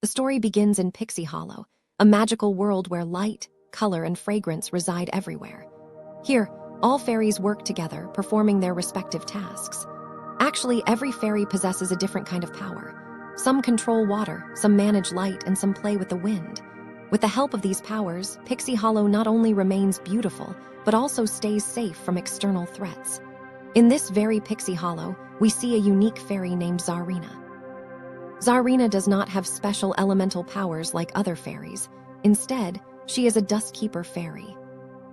The story begins in Pixie Hollow, a magical world where light, color, and fragrance reside everywhere. Here, all fairies work together, performing their respective tasks. Actually, every fairy possesses a different kind of power. Some control water, some manage light, and some play with the wind. With the help of these powers, Pixie Hollow not only remains beautiful, but also stays safe from external threats. In this very Pixie Hollow, we see a unique fairy named Zarina. Zarina does not have special elemental powers like other fairies. Instead, she is a dustkeeper fairy.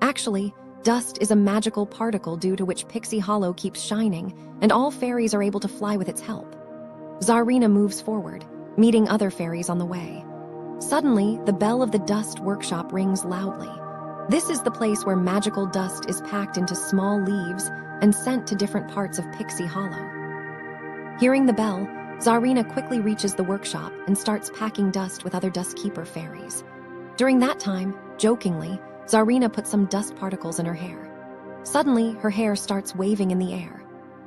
Actually, dust is a magical particle due to which Pixie Hollow keeps shining, and all fairies are able to fly with its help. Zarina moves forward, meeting other fairies on the way. Suddenly, the bell of the dust workshop rings loudly. This is the place where magical dust is packed into small leaves and sent to different parts of Pixie Hollow. Hearing the bell, Zarina quickly reaches the workshop and starts packing dust with other dustkeeper fairies. During that time, jokingly, Zarina puts some dust particles in her hair. Suddenly, her hair starts waving in the air.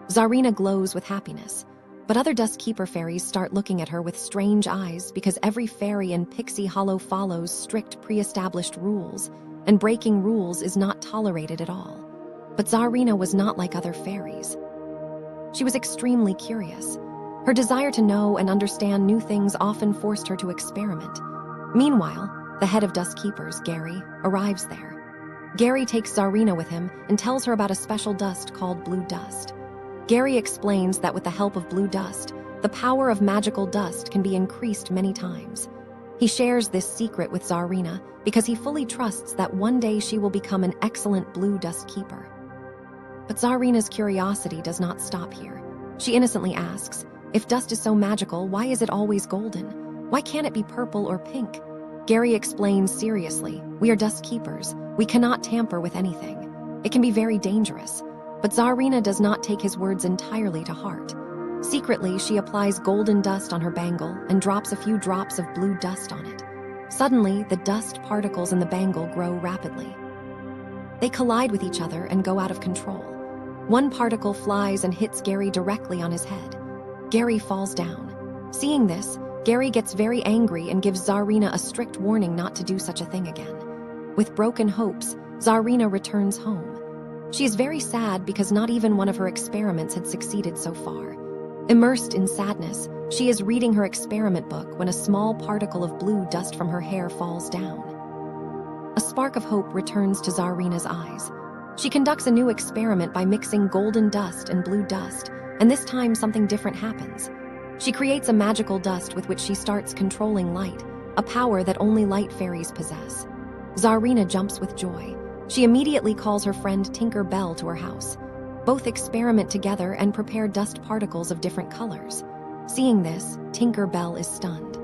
Zarina glows with happiness, but other dustkeeper fairies start looking at her with strange eyes because every fairy in Pixie Hollow follows strict pre-established rules, and breaking rules is not tolerated at all. But Zarina was not like other fairies. She was extremely curious. Her desire to know and understand new things often forced her to experiment. Meanwhile, the head of dustkeepers, Gary, arrives there. Gary takes Zarina with him and tells her about a special dust called blue dust. Gary explains that with the help of blue dust, the power of magical dust can be increased many times. He shares this secret with Zarina because he fully trusts that one day she will become an excellent blue dust keeper. But Zarina's curiosity does not stop here. She innocently asks, if dust is so magical, why is it always golden? Why can't it be purple or pink? Gary explains seriously, we are dust keepers. We cannot tamper with anything. It can be very dangerous. But Zarina does not take his words entirely to heart. Secretly, she applies golden dust on her bangle and drops a few drops of blue dust on it. Suddenly, the dust particles in the bangle grow rapidly. They collide with each other and go out of control. One particle flies and hits Gary directly on his head. Gary falls down. Seeing this, Gary gets very angry and gives Zarina a strict warning not to do such a thing again. With broken hopes, Zarina returns home. She is very sad because not even one of her experiments had succeeded so far. Immersed in sadness, she is reading her experiment book when a small particle of blue dust from her hair falls down. A spark of hope returns to Zarina's eyes. She conducts a new experiment by mixing golden dust and blue dust, and this time something different happens. She creates a magical dust with which she starts controlling light, a power that only light fairies possess. Zarina jumps with joy. She immediately calls her friend Tinker Bell to her house. Both experiment together and prepare dust particles of different colors. Seeing this, Tinker Bell is stunned.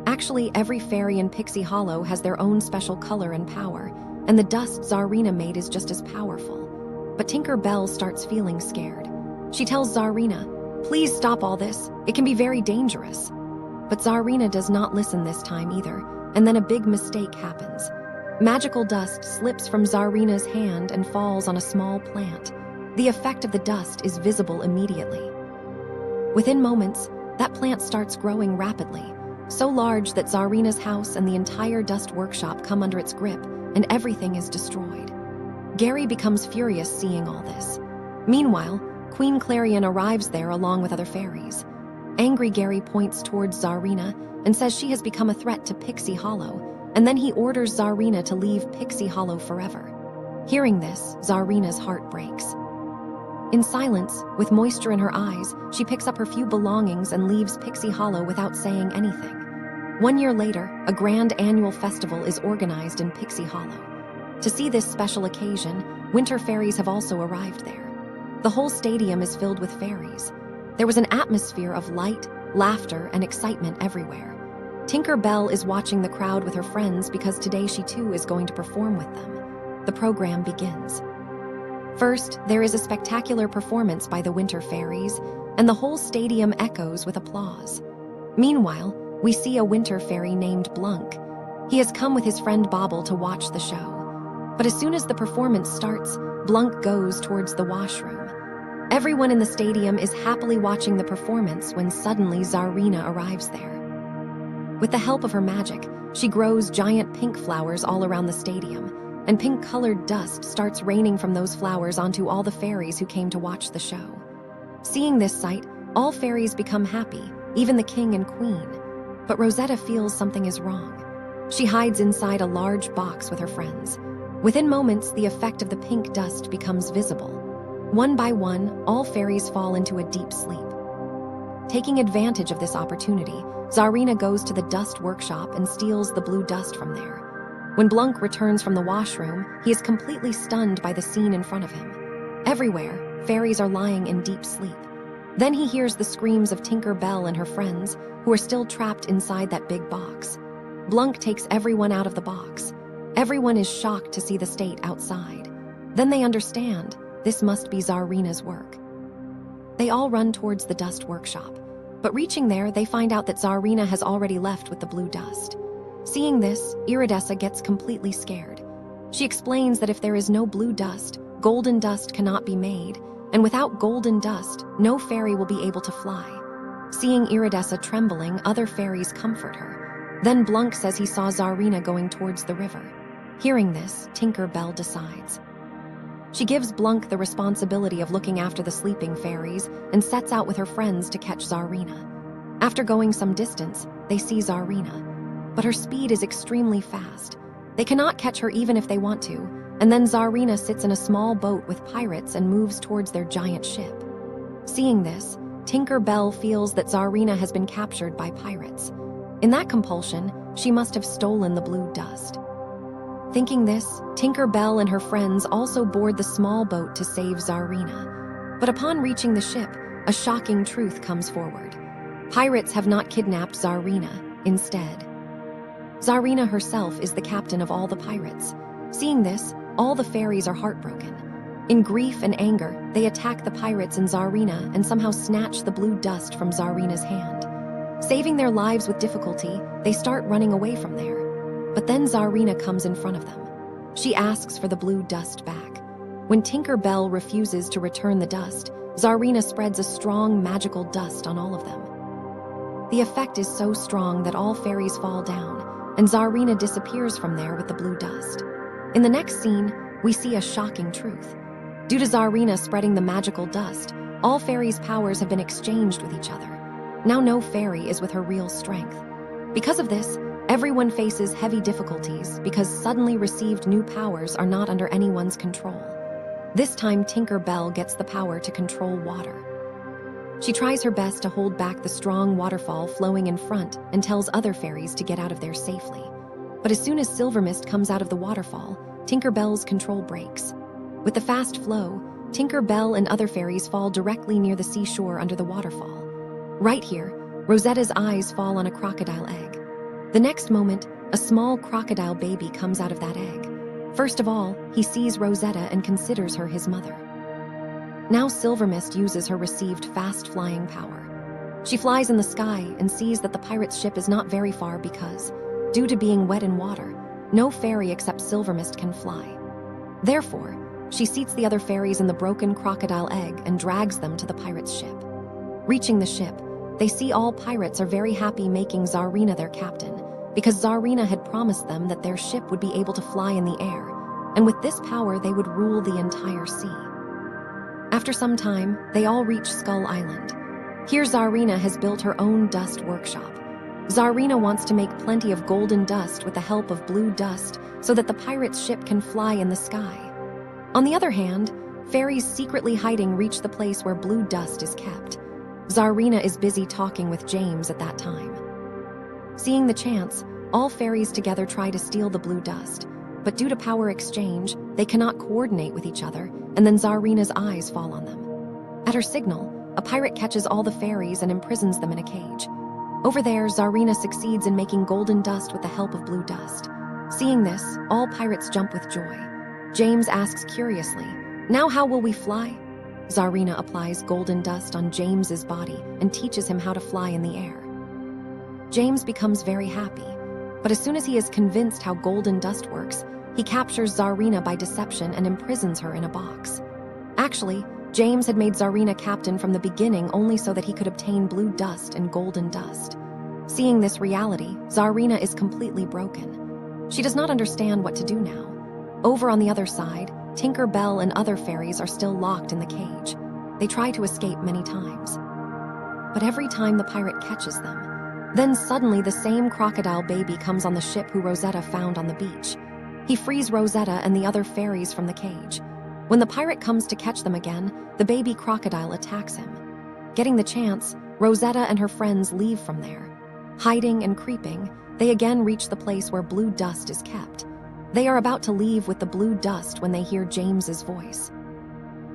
Actually, every fairy in Pixie Hollow has their own special color and power, and the dust Zarina made is just as powerful. But Tinker Bell starts feeling scared. She tells Zarina, please stop all this, it can be very dangerous. But Zarina does not listen this time either, and then a big mistake happens. Magical dust slips from Zarina's hand and falls on a small plant. The effect of the dust is visible immediately. Within moments, that plant starts growing rapidly, so large that Zarina's house and the entire dust workshop come under its grip, and everything is destroyed. Gary becomes furious seeing all this. Meanwhile, Queen Clarion arrives there along with other fairies. Angry Gary points towards Zarina and says she has become a threat to Pixie Hollow, and then he orders Zarina to leave Pixie Hollow forever. Hearing this, Zarina's heart breaks. In silence, with moisture in her eyes, she picks up her few belongings and leaves Pixie Hollow without saying anything. 1 year later, a grand annual festival is organized in Pixie Hollow. To see this special occasion, winter fairies have also arrived there. The whole stadium is filled with fairies. There was an atmosphere of light, laughter, and excitement everywhere. Tinker Bell is watching the crowd with her friends because today she too is going to perform with them. The program begins. First, there is a spectacular performance by the winter fairies, and the whole stadium echoes with applause. Meanwhile, we see a winter fairy named Blunk. He has come with his friend Bobble to watch the show. But as soon as the performance starts, Blunk goes towards the washroom. Everyone in the stadium is happily watching the performance when suddenly Zarina arrives there. With the help of her magic, she grows giant pink flowers all around the stadium, and pink-colored dust starts raining from those flowers onto all the fairies who came to watch the show. Seeing this sight, all fairies become happy, even the king and queen. But Rosetta feels something is wrong. She hides inside a large box with her friends. Within moments, the effect of the pink dust becomes visible. One by one, all fairies fall into a deep sleep. Taking advantage of this opportunity, Zarina goes to the dust workshop and steals the blue dust from there. When Blunk returns from the washroom, he is completely stunned by the scene in front of him. Everywhere, fairies are lying in deep sleep. Then he hears the screams of Tinker Bell and her friends, who are still trapped inside that big box. Blunk takes everyone out of the box. Everyone is shocked to see the state outside. Then they understand this must be Zarina's work. They all run towards the dust workshop, but reaching there, they find out that Zarina has already left with the blue dust. Seeing this, Iridessa gets completely scared. She explains that if there is no blue dust, golden dust cannot be made, and without golden dust, no fairy will be able to fly. Seeing Iridessa trembling, other fairies comfort her. Then Blunk says he saw Zarina going towards the river. Hearing this, Tinker Bell decides. She gives Blunk the responsibility of looking after the sleeping fairies and sets out with her friends to catch Zarina. After going some distance, they see Zarina, but her speed is extremely fast. They cannot catch her even if they want to, and then Zarina sits in a small boat with pirates and moves towards their giant ship. Seeing this, Tinker Bell feels that Zarina has been captured by pirates. In that compulsion, she must have stolen the blue dust. Thinking this, Tinker Bell and her friends also board the small boat to save Zarina. But upon reaching the ship, a shocking truth comes forward. Pirates have not kidnapped Zarina. Instead, Zarina herself is the captain of all the pirates. Seeing this, all the fairies are heartbroken. In grief and anger, they attack the pirates and Zarina and somehow snatch the blue dust from Zarina's hand. Saving their lives with difficulty, they start running away from there. But then Zarina comes in front of them. She asks for the blue dust back. When Tinker Bell refuses to return the dust, Zarina spreads a strong magical dust on all of them. The effect is so strong that all fairies fall down, and Zarina disappears from there with the blue dust. In the next scene, we see a shocking truth. Due to Zarina spreading the magical dust, all fairies' powers have been exchanged with each other. Now no fairy is with her real strength. Because of this, everyone faces heavy difficulties because suddenly received new powers are not under anyone's control. This time, Tinker Bell gets the power to control water. She tries her best to hold back the strong waterfall flowing in front and tells other fairies to get out of there safely. But as soon as Silver Mist comes out of the waterfall, Tinker Bell's control breaks. With the fast flow, Tinker Bell and other fairies fall directly near the seashore under the waterfall. Right here, Rosetta's eyes fall on a crocodile egg. The next moment, a small crocodile baby comes out of that egg. First of all, he sees Rosetta and considers her his mother. Now Silver Mist uses her received fast-flying power. She flies in the sky and sees that the pirate's ship is not very far because, due to being wet in water, no fairy except Silver Mist can fly. Therefore, she seats the other fairies in the broken crocodile egg and drags them to the pirate's ship. Reaching the ship, they see all pirates are very happy making Zarina their captain, because Zarina had promised them that their ship would be able to fly in the air, and with this power they would rule the entire sea. After some time, they all reach Skull Island. Here Zarina has built her own dust workshop. Zarina wants to make plenty of golden dust with the help of blue dust so that the pirate's ship can fly in the sky. On the other hand, fairies secretly hiding reach the place where blue dust is kept. Zarina is busy talking with James at that time. Seeing the chance, all fairies together try to steal the blue dust, but due to power exchange, they cannot coordinate with each other, and then Zarina's eyes fall on them. At her signal, a pirate catches all the fairies and imprisons them in a cage. Over there, Zarina succeeds in making golden dust with the help of blue dust. Seeing this, all pirates jump with joy. James asks curiously, "Now how will we fly?" Zarina applies golden dust on James's body and teaches him how to fly in the air. James becomes very happy, but as soon as he is convinced how golden dust works, he captures Zarina by deception and imprisons her in a box. Actually, James had made Zarina captain from the beginning only so that he could obtain blue dust and golden dust. Seeing this reality, Zarina is completely broken. She does not understand what to do now. Over on the other side, Tinker Bell and other fairies are still locked in the cage. They try to escape many times. But every time the pirate catches them, then suddenly the same crocodile baby comes on the ship who Rosetta found on the beach. He frees Rosetta and the other fairies from the cage. When the pirate comes to catch them again, the baby crocodile attacks him. Getting the chance, Rosetta and her friends leave from there. Hiding and creeping, they again reach the place where blue dust is kept. They are about to leave with the blue dust when they hear James's voice.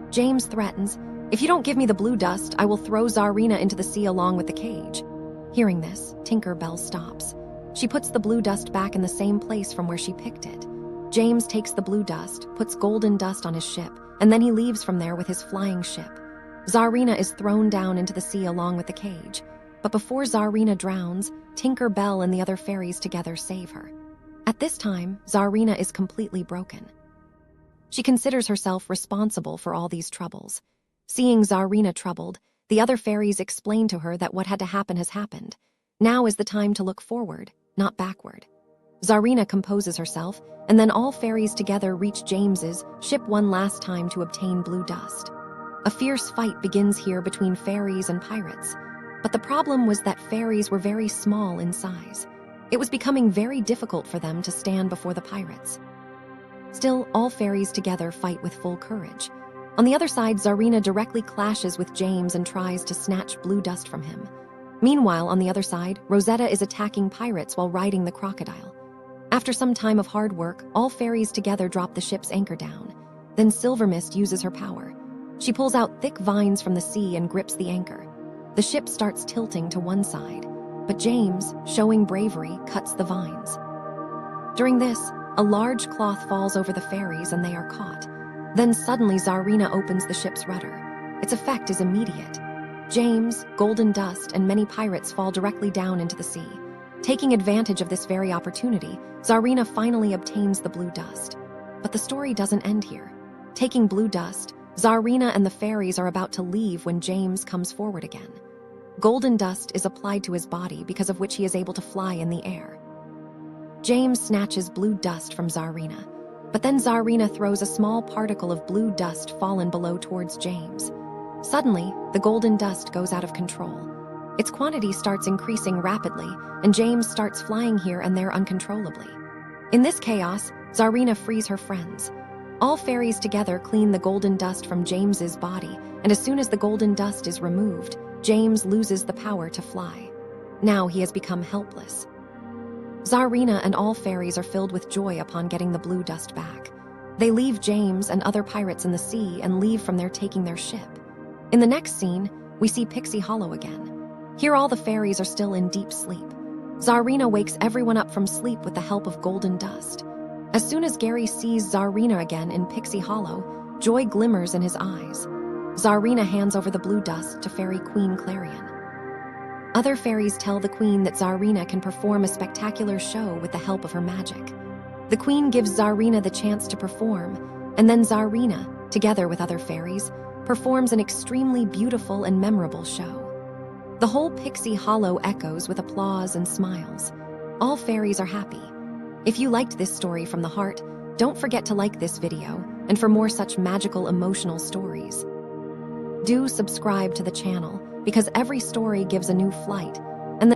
James threatens, "If you don't give me the blue dust, I will throw Zarina into the sea along with the cage." Hearing this, Tinker Bell stops. She puts the blue dust back in the same place from where she picked it. James takes the blue dust, puts golden dust on his ship, and then he leaves from there with his flying ship. Zarina is thrown down into the sea along with the cage. But before Zarina drowns, Tinker Bell and the other fairies together save her. At this time, Zarina is completely broken. She considers herself responsible for all these troubles. Seeing Zarina troubled, the other fairies explain to her that what had to happen has happened. Now is the time to look forward, not backward. Zarina composes herself, and then all fairies together reach James's ship one last time to obtain blue dust. A fierce fight begins here between fairies and pirates. But the problem was that fairies were very small in size. It was becoming very difficult for them to stand before the pirates. Still, all fairies together fight with full courage. On the other side, Zarina directly clashes with James and tries to snatch blue dust from him. Meanwhile, on the other side, Rosetta is attacking pirates while riding the crocodile. After some time of hard work, all fairies together drop the ship's anchor down. Then Silvermist uses her power. She pulls out thick vines from the sea and grips the anchor. The ship starts tilting to one side, but James, showing bravery, cuts the vines. During this, a large cloth falls over the fairies and they are caught. Then suddenly Zarina opens the ship's rudder. Its effect is immediate. James, golden dust, and many pirates fall directly down into the sea. Taking advantage of this very opportunity, Zarina finally obtains the blue dust. But the story doesn't end here. Taking blue dust, Zarina and the fairies are about to leave when James comes forward again. Golden dust is applied to his body, because of which he is able to fly in the air. James snatches blue dust from Zarina, but then Zarina throws a small particle of blue dust fallen below towards James. Suddenly, the golden dust goes out of control. Its quantity starts increasing rapidly, and James starts flying here and there uncontrollably. In this chaos, Zarina frees her friends. All fairies together clean the golden dust from James's body, and as soon as the golden dust is removed, James loses the power to fly. Now he has become helpless. Zarina and all fairies are filled with joy upon getting the blue dust back. They leave James and other pirates in the sea and leave from there taking their ship. In the next scene, we see Pixie Hollow again. Here all the fairies are still in deep sleep. Zarina wakes everyone up from sleep with the help of golden dust. As soon as Gary sees Zarina again in Pixie Hollow, joy glimmers in his eyes. Zarina hands over the blue dust to Fairy Queen Clarion. Other fairies tell the queen that Zarina can perform a spectacular show with the help of her magic. The queen gives Zarina the chance to perform, and then Zarina, together with other fairies, performs an extremely beautiful and memorable show. The whole Pixie Hollow echoes with applause and smiles. All fairies are happy. If you liked this story from the heart, don't forget to like this video, and for more such magical emotional stories. Do subscribe to the channel, because every story gives a new flight,